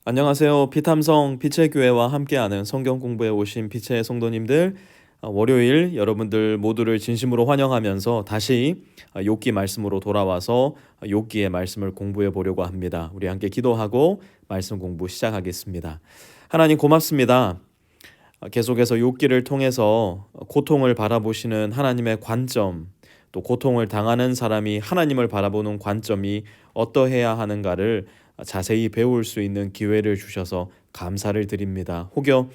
안녕하세요. 피탐성 빛의 교회와 함께하는 성경 공부에 오신 빛의 성도님들, 월요일 여러분들 모두를 진심으로 환영하면서 다시 욥기 말씀으로 돌아와서 욥기의 말씀을 공부해 보려고 합니다. 우리 함께 기도하고 말씀 공부 시작하겠습니다. 하나님 고맙습니다. 계속해서 욥기를 통해서 고통을 바라보시는 하나님의 관점, 또 고통을 당하는 사람이 하나님을 바라보는 관점이 어떠해야 하는가를 자세히 배울 수 있는 기회를 주셔서 감사를 드립니다. 혹여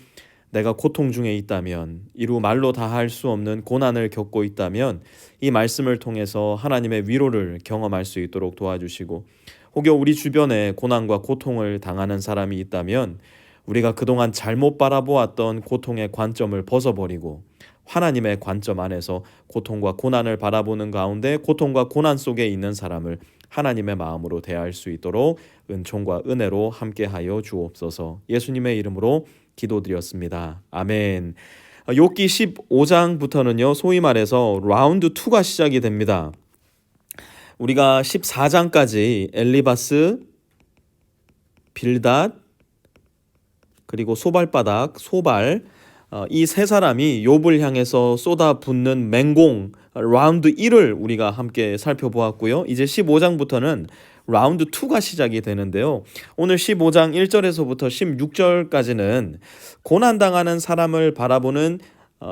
내가 고통 중에 있다면, 이루 말로 다 할 수 없는 고난을 겪고 있다면 이 말씀을 통해서 하나님의 위로를 경험할 수 있도록 도와주시고, 혹여 우리 주변에 고난과 고통을 당하는 사람이 있다면 우리가 그동안 잘못 바라보았던 고통의 관점을 벗어버리고 하나님의 관점 안에서 고통과 고난을 바라보는 가운데 고통과 고난 속에 있는 사람을 하나님의 마음으로 대할 수 있도록 은총과 은혜로 함께하여 주옵소서. 예수님의 이름으로 기도드렸습니다. 아멘. 욥기 15장부터는요, 소위 말해서 라운드 2가 시작이 됩니다. 우리가 14장까지 엘리바스, 빌닷, 그리고 소발바닥, 소발, 이 세 사람이 욥을 향해서 쏟아붓는 맹공 라운드 1을 우리가 함께 살펴보았고요. 이제 15장부터는 라운드 2가 시작이 되는데요. 오늘 15장 1절에서부터 16절까지는 고난당하는 사람을 바라보는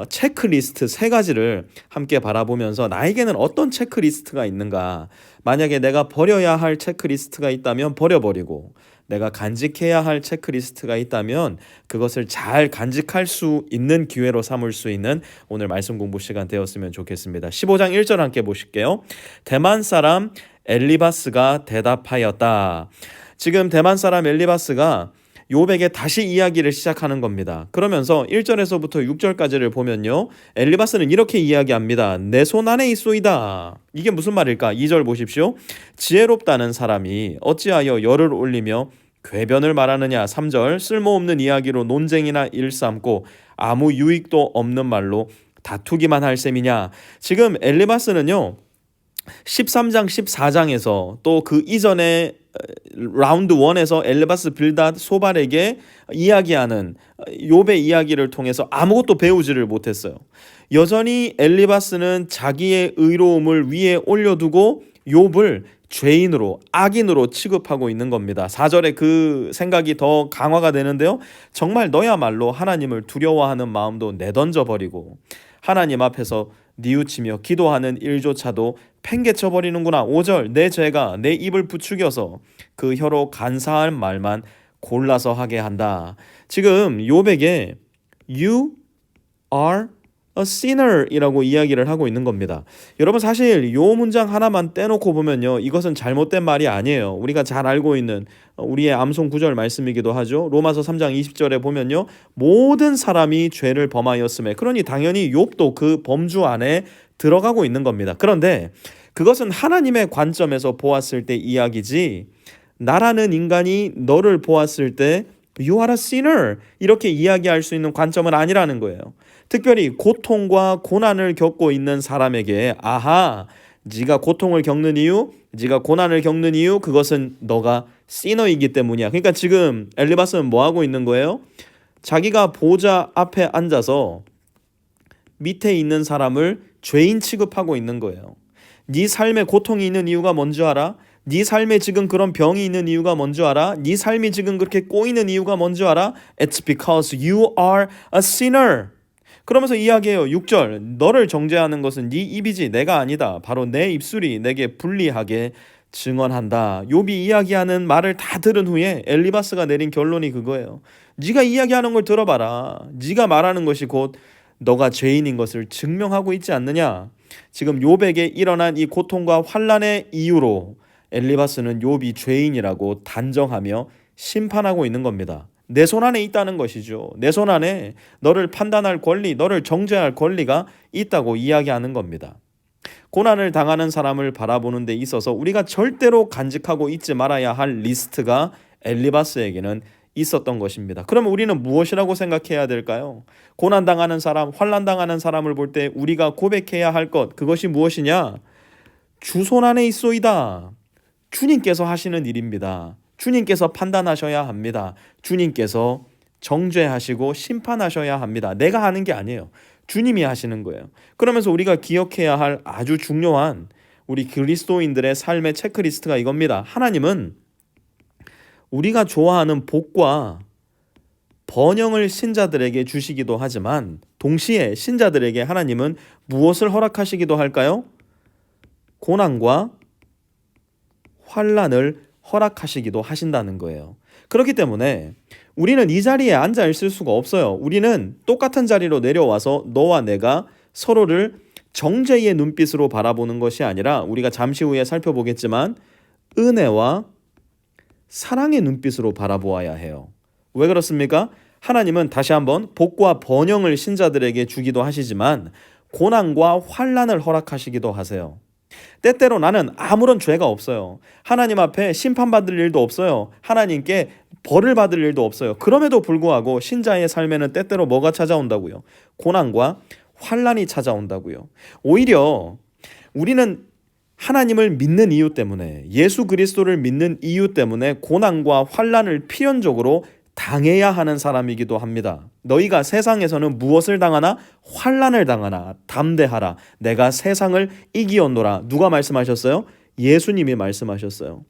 체크리스트 세 가지를 함께 바라보면서 나에게는 어떤 체크리스트가 있는가, 만약에 내가 버려야 할 체크리스트가 있다면 버려버리고 내가 간직해야 할 체크리스트가 있다면 그것을 잘 간직할 수 있는 기회로 삼을 수 있는 오늘 말씀 공부 시간 되었으면 좋겠습니다. 15장 1절 함께 보실게요. 대만 사람 엘리바스가 대답하였다. 지금 대만 사람 엘리바스가 욥에게 다시 이야기를 시작하는 겁니다. 그러면서 1절에서부터 6절까지를 보면요, 엘리바스는 이렇게 이야기합니다. 내 손 안에 있소이다. 이게 무슨 말일까? 2절 보십시오. 지혜롭다는 사람이 어찌하여 열을 올리며 궤변을 말하느냐. 3절 쓸모없는 이야기로 논쟁이나 일삼고 아무 유익도 없는 말로 다투기만 할 셈이냐. 지금 엘리바스는요, 13장 14장에서 또 그 이전에 라운드 1에서 엘리바스, 빌닷, 소발에게 이야기하는 욥의 이야기를 통해서 아무것도 배우지를 못했어요. 여전히 엘리바스는 자기의 의로움을 위에 올려두고 욥을 죄인으로, 악인으로 취급하고 있는 겁니다. 4절에 그 생각이 더 강화가 되는데요, 정말 너야말로 하나님을 두려워하는 마음도 내던져버리고 하나님 앞에서 뉘우치며 기도하는 일조차도 팽개쳐버리는구나. 5절 내 죄가 내 입을 부추겨서 그 혀로 간사할 말만 골라서 하게 한다. 지금 욥에게 You are a sinner 이라고 이야기를 하고 있는 겁니다. 여러분, 사실 요 문장 하나만 떼놓고 보면요, 이것은 잘못된 말이 아니에요. 우리가 잘 알고 있는 우리의 암송 구절 말씀이기도 하죠. 로마서 3장 20절에 보면요, 모든 사람이 죄를 범하였음에, 그러니 당연히 욥도 그 범주 안에 들어가고 있는 겁니다. 그런데 그것은 하나님의 관점에서 보았을 때 이야기지, 나라는 인간이 너를 보았을 때 You are a sinner 이렇게 이야기할 수 있는 관점은 아니라는 거예요. 특별히 고통과 고난을 겪고 있는 사람에게, 아하, 네가 고통을 겪는 이유, 네가 고난을 겪는 이유, 그것은 너가 시너이기 때문이야. 그러니까 지금 엘리바스는 뭐 하고 있는 거예요? 자기가 보좌 앞에 앉아서 밑에 있는 사람을 죄인 취급하고 있는 거예요. 네 삶에 고통이 있는 이유가 뭔지 알아? 네 삶에 지금 그런 병이 있는 이유가 뭔지 알아? 네 삶이 지금 그렇게 꼬이는 이유가 뭔지 알아? It's because you are a sinner. 그러면서 이야기해요. 6절 너를 정죄하는 것은 네 입이지 내가 아니다. 바로 내 입술이 내게 불리하게 증언한다. 욥이 이야기하는 말을 다 들은 후에 엘리바스가 내린 결론이 그거예요. 네가 이야기하는 걸 들어봐라. 네가 말하는 것이 곧 너가 죄인인 것을 증명하고 있지 않느냐. 지금 욥에게 일어난 이 고통과 환난의 이유로 엘리바스는 욥이 죄인이라고 단정하며 심판하고 있는 겁니다. 내 손 안에 있다는 것이죠. 내 손 안에 너를 판단할 권리, 너를 정죄할 권리가 있다고 이야기하는 겁니다. 고난을 당하는 사람을 바라보는 데 있어서 우리가 절대로 간직하고 있지 말아야 할 리스트가 엘리바스에게는 있었던 것입니다. 그러면 우리는 무엇이라고 생각해야 될까요? 고난당하는 사람, 환난당하는 사람을 볼 때 우리가 고백해야 할 것, 그것이 무엇이냐? 주 손 안에 있소이다. 주님께서 하시는 일입니다. 주님께서 판단하셔야 합니다. 주님께서 정죄하시고 심판하셔야 합니다. 내가 하는 게 아니에요. 주님이 하시는 거예요. 그러면서 우리가 기억해야 할 아주 중요한 우리 그리스도인들의 삶의 체크리스트가 이겁니다. 하나님은 우리가 좋아하는 복과 번영을 신자들에게 주시기도 하지만 동시에 신자들에게 하나님은 무엇을 허락하시기도 할까요? 고난과 환난을 허락하시기도 하신다는 거예요. 그렇기 때문에 우리는 이 자리에 앉아 있을 수가 없어요. 우리는 똑같은 자리로 내려와서 너와 내가 서로를 정죄의 눈빛으로 바라보는 것이 아니라 우리가 잠시 후에 살펴보겠지만 은혜와 사랑의 눈빛으로 바라보아야 해요. 왜 그렇습니까? 하나님은 다시 한번 복과 번영을 신자들에게 주기도 하시지만 고난과 환난을 허락하시기도 하세요. 때때로 나는 아무런 죄가 없어요. 하나님 앞에 심판받을 일도 없어요. 하나님께 벌을 받을 일도 없어요. 그럼에도 불구하고 신자의 삶에는 때때로 뭐가 찾아온다고요? 고난과 환난이 찾아온다고요. 오히려 우리는 하나님을 믿는 이유 때문에, 예수 그리스도를 믿는 이유 때문에 고난과 환난을 필연적으로 당해야 하는 사람이기도 합니다. 너희가 세상에서는 무엇을 당하나? 환난을 당하나 담대하라. 내가 세상을 이기었노라. 누가 말씀하셨어요? 예수님이 말씀하셨어요.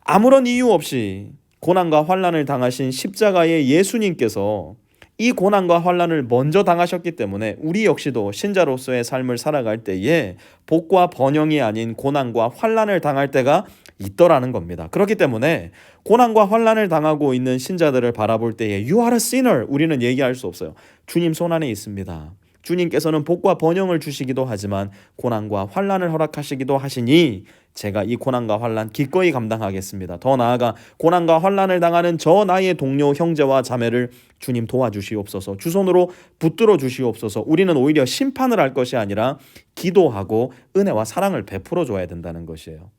아무런 이유 없이 고난과 환난을 당하신 십자가의 예수님께서 이 고난과 환난을 먼저 당하셨기 때문에 우리 역시도 신자로서의 삶을 살아갈 때에 복과 번영이 아닌 고난과 환난을 당할 때가 있더라는 겁니다. 그렇기 때문에 고난과 환난을 당하고 있는 신자들을 바라볼 때에 You are a sinner 우리는 얘기할 수 없어요. 주님 손안에 있습니다. 주님께서는 복과 번영을 주시기도 하지만 고난과 환난을 허락하시기도 하시니 제가 이 고난과 환난 기꺼이 감당하겠습니다. 더 나아가 고난과 환난을 당하는 저 나의 동료 형제와 자매를 주님 도와주시옵소서. 주손으로 붙들어 주시옵소서. 우리는 오히려 심판을 할 것이 아니라 기도하고 은혜와 사랑을 베풀어 줘야 된다는 것이에요.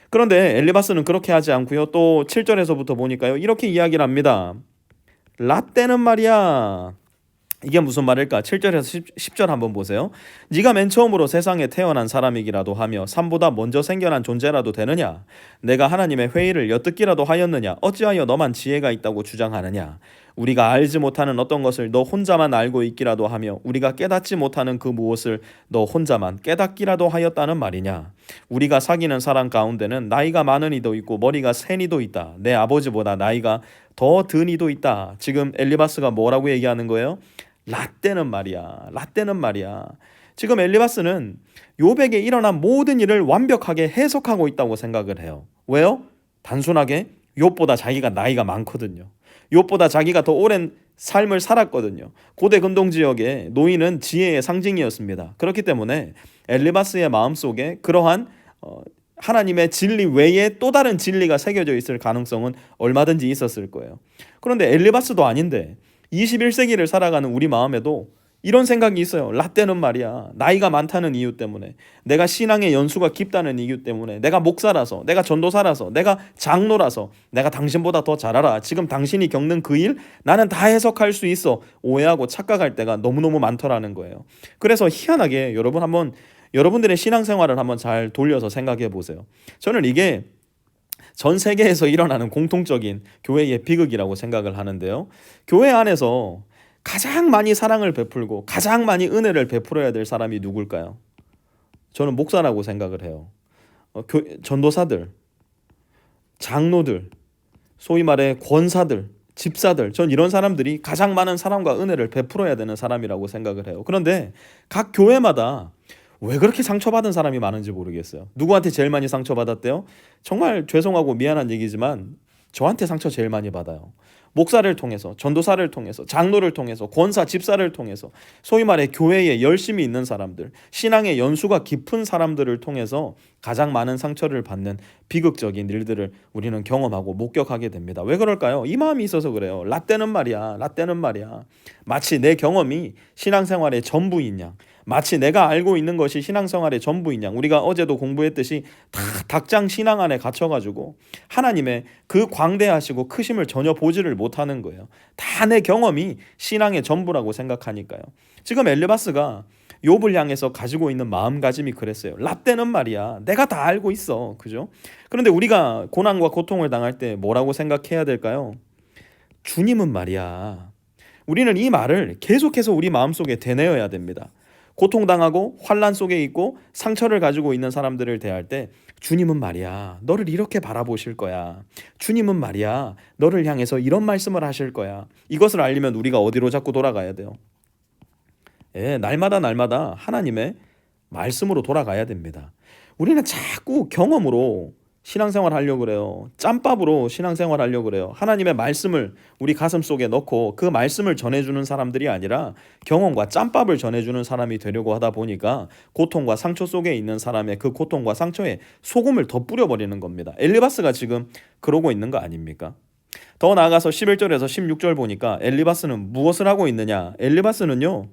그런데 엘리바스는 그렇게 하지 않고요. 또 7절에서부터 보니까요. 이렇게 이야기를 합니다. 라떼는 말이야. 이게 무슨 말일까? 7절에서 10절 한번 보세요. 네가 맨 처음으로 세상에 태어난 사람이기라도 하며 산보다 먼저 생겨난 존재라도 되느냐? 내가 하나님의 회의를 엿듣기라도 하였느냐? 어찌하여 너만 지혜가 있다고 주장하느냐? 우리가 알지 못하는 어떤 것을 너 혼자만 알고 있기라도 하며 우리가 깨닫지 못하는 그 무엇을 너 혼자만 깨닫기라도 하였다는 말이냐? 우리가 사귀는 사람 가운데는 나이가 많은 이도 있고 머리가 센 이도 있다. 내 아버지보다 나이가 더 든 이도 있다. 지금 엘리바스가 뭐라고 얘기하는 거예요? 라떼는 말이야. 라떼는 말이야. 지금 엘리바스는 욥에게 일어난 모든 일을 완벽하게 해석하고 있다고 생각을 해요. 왜요? 단순하게 욥보다 자기가 나이가 많거든요. 욥보다 자기가 더 오랜 삶을 살았거든요. 고대 근동 지역의 노인은 지혜의 상징이었습니다. 그렇기 때문에 엘리바스의 마음속에 그러한 하나님의 진리 외에 또 다른 진리가 새겨져 있을 가능성은 얼마든지 있었을 거예요. 그런데 엘리바스도 아닌데 21세기를 살아가는 우리 마음에도 이런 생각이 있어요. 라떼는 말이야. 나이가 많다는 이유 때문에, 내가 신앙의 연수가 깊다는 이유 때문에, 내가 목사라서, 내가 전도사라서, 내가 장로라서 내가 당신보다 더 잘 알아. 지금 당신이 겪는 그 일 나는 다 해석할 수 있어. 오해하고 착각할 때가 너무너무 많더라는 거예요. 그래서 희한하게 여러분 한번 여러분들의 신앙생활을 한번 잘 돌려서 생각해 보세요. 저는 이게 전 세계에서 일어나는 공통적인 교회의 비극이라고 생각을 하는데요. 교회 안에서 가장 많이 사랑을 베풀고 가장 많이 은혜를 베풀어야 될 사람이 누굴까요? 저는 목사라고 생각을 해요. 전도사들, 장로들, 소위 말해 권사들, 집사들, 전 이런 사람들이 가장 많은 사랑과 은혜를 베풀어야 되는 사람이라고 생각을 해요. 그런데 각 교회마다 왜 그렇게 상처받은 사람이 많은지 모르겠어요. 누구한테 제일 많이 상처받았대요? 정말 죄송하고 미안한 얘기지만 저한테 상처 제일 많이 받아요. 목사를 통해서, 전도사를 통해서, 장로를 통해서, 권사, 집사를 통해서, 소위 말해 교회에 열심히 있는 사람들, 신앙의 연수가 깊은 사람들을 통해서 가장 많은 상처를 받는 비극적인 일들을 우리는 경험하고 목격하게 됩니다. 왜 그럴까요? 이 마음이 있어서 그래요. 라떼는 말이야. 라떼는 말이야. 마치 내 경험이 신앙생활의 전부인 양, 마치 내가 알고 있는 것이 신앙생활의 전부인 양, 우리가 어제도 공부했듯이 다 닭장 신앙 안에 갇혀가지고 하나님의 그 광대하시고 크심을 전혀 보지를 못하는 거예요. 다 내 경험이 신앙의 전부라고 생각하니까요. 지금 엘리바스가 욥을 향해서 가지고 있는 마음가짐이 그랬어요. 라떼는 말이야, 내가 다 알고 있어. 그죠? 그런데 우리가 고난과 고통을 당할 때 뭐라고 생각해야 될까요? 주님은 말이야. 우리는 이 말을 계속해서 우리 마음속에 되뇌어야 됩니다. 고통당하고 환난 속에 있고 상처를 가지고 있는 사람들을 대할 때 주님은 말이야, 너를 이렇게 바라보실 거야. 주님은 말이야, 너를 향해서 이런 말씀을 하실 거야. 이것을 알리면 우리가 어디로 자꾸 돌아가야 돼요? 날마다 하나님의 말씀으로 돌아가야 됩니다. 우리는 자꾸 경험으로 신앙생활 하려고 그래요. 짬밥으로 신앙생활 하려고 그래요. 하나님의 말씀을 우리 가슴 속에 넣고 그 말씀을 전해주는 사람들이 아니라 경험과 짬밥을 전해주는 사람이 되려고 하다 보니까 고통과 상처 속에 있는 사람의 그 고통과 상처에 소금을 더 뿌려버리는 겁니다. 엘리바스가 지금 그러고 있는 거 아닙니까? 더 나아가서 11절에서 16절 보니까 엘리바스는 무엇을 하고 있느냐? 엘리바스는요,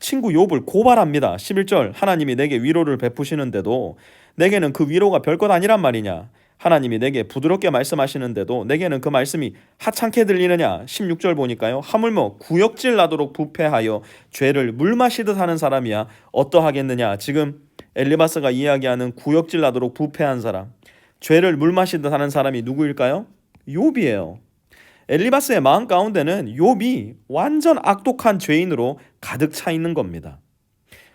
친구 욥을 고발합니다. 11절, 하나님이 내게 위로를 베푸시는데도 내게는 그 위로가 별것 아니란 말이냐? 하나님이 내게 부드럽게 말씀하시는데도 내게는 그 말씀이 하찮게 들리느냐? 16절 보니까요, 하물며 구역질 나도록 부패하여 죄를 물 마시듯 하는 사람이야 어떠하겠느냐? 지금 엘리바스가 이야기하는 구역질 나도록 부패한 사람, 죄를 물 마시듯 하는 사람이 누구일까요? 욥이에요. 엘리바스의 마음 가운데는 욥이 완전 악독한 죄인으로 가득 차 있는 겁니다.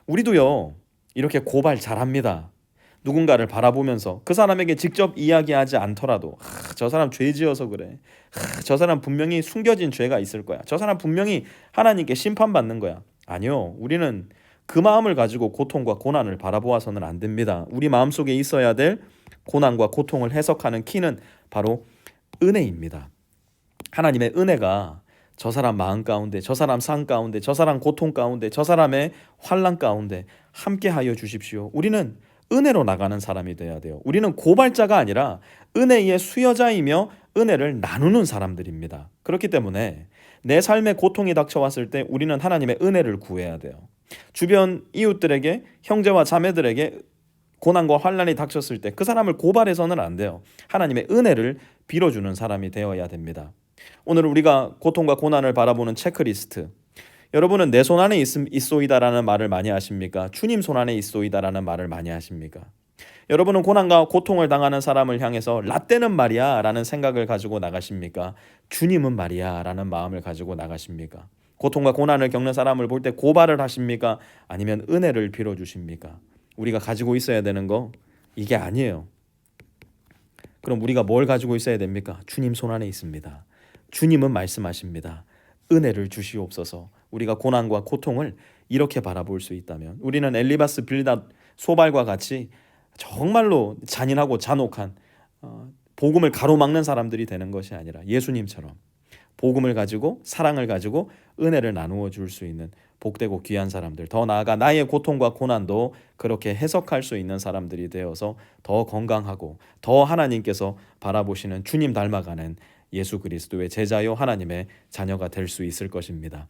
우리도요, 이렇게 고발 잘합니다. 누군가를 바라보면서 그 사람에게 직접 이야기하지 않더라도, 저 사람 죄 지어서 그래. 저 사람 분명히 숨겨진 죄가 있을 거야. 저 사람 분명히 하나님께 심판받는 거야. 아니요, 우리는 그 마음을 가지고 고통과 고난을 바라보아서는 안 됩니다. 우리 마음속에 있어야 될 고난과 고통을 해석하는 키는 바로 은혜입니다. 하나님의 은혜가 저 사람 마음 가운데, 저 사람 삶 가운데, 저 사람 고통 가운데, 저 사람의 환난 가운데 함께하여 주십시오. 우리는 은혜로 나가는 사람이 돼야 돼요. 우리는 고발자가 아니라 은혜의 수여자이며 은혜를 나누는 사람들입니다. 그렇기 때문에 내 삶에 고통이 닥쳐왔을 때 우리는 하나님의 은혜를 구해야 돼요. 주변 이웃들에게, 형제와 자매들에게 고난과 환난이 닥쳤을 때 그 사람을 고발해서는 안 돼요. 하나님의 은혜를 빌어주는 사람이 되어야 됩니다. 오늘 우리가 고통과 고난을 바라보는 체크리스트, 여러분은 내 손 안에 있소이다라는 말을 많이 하십니까? 주님 손 안에 있소이다라는 말을 많이 하십니까? 여러분은 고난과 고통을 당하는 사람을 향해서 라떼는 말이야 라는 생각을 가지고 나가십니까? 주님은 말이야 라는 마음을 가지고 나가십니까? 고통과 고난을 겪는 사람을 볼 때 고발을 하십니까? 아니면 은혜를 빌어주십니까? 우리가 가지고 있어야 되는 거 이게 아니에요. 그럼 우리가 뭘 가지고 있어야 됩니까? 주님 손 안에 있습니다. 주님은 말씀하십니다. 은혜를 주시옵소서. 우리가 고난과 고통을 이렇게 바라볼 수 있다면 우리는 엘리바스, 빌닷, 소발과 같이 정말로 잔인하고 잔혹한 복음을 가로막는 사람들이 되는 것이 아니라 예수님처럼 복음을 가지고 사랑을 가지고 은혜를 나누어 줄 수 있는 복되고 귀한 사람들, 더 나아가 나의 고통과 고난도 그렇게 해석할 수 있는 사람들이 되어서 더 건강하고 더 하나님께서 바라보시는 주님 닮아가는 예수 그리스도의 제자요 하나님의 자녀가 될 수 있을 것입니다.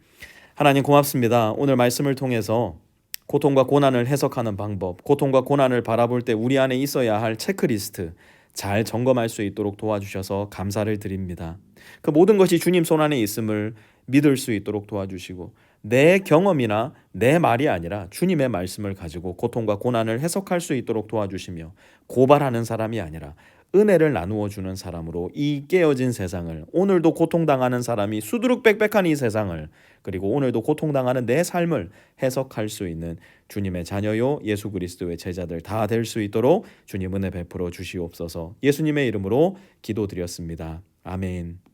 하나님 고맙습니다. 오늘 말씀을 통해서 고통과 고난을 해석하는 방법, 고통과 고난을 바라볼 때 우리 안에 있어야 할 체크리스트 잘 점검할 수 있도록 도와주셔서 감사를 드립니다. 그 모든 것이 주님 손 안에 있음을 믿을 수 있도록 도와주시고 내 경험이나 내 말이 아니라 주님의 말씀을 가지고 고통과 고난을 해석할 수 있도록 도와주시며 고발하는 사람이 아니라 은혜를 나누어 주는 사람으로 이 깨어진 세상을, 오늘도 고통당하는 사람이 수두룩빽빽한 이 세상을, 그리고 오늘도 고통당하는 내 삶을 해석할 수 있는 주님의 자녀요 예수 그리스도의 제자들 다 될 수 있도록 주님 은혜 베풀어 주시옵소서. 예수님의 이름으로 기도드렸습니다. 아멘.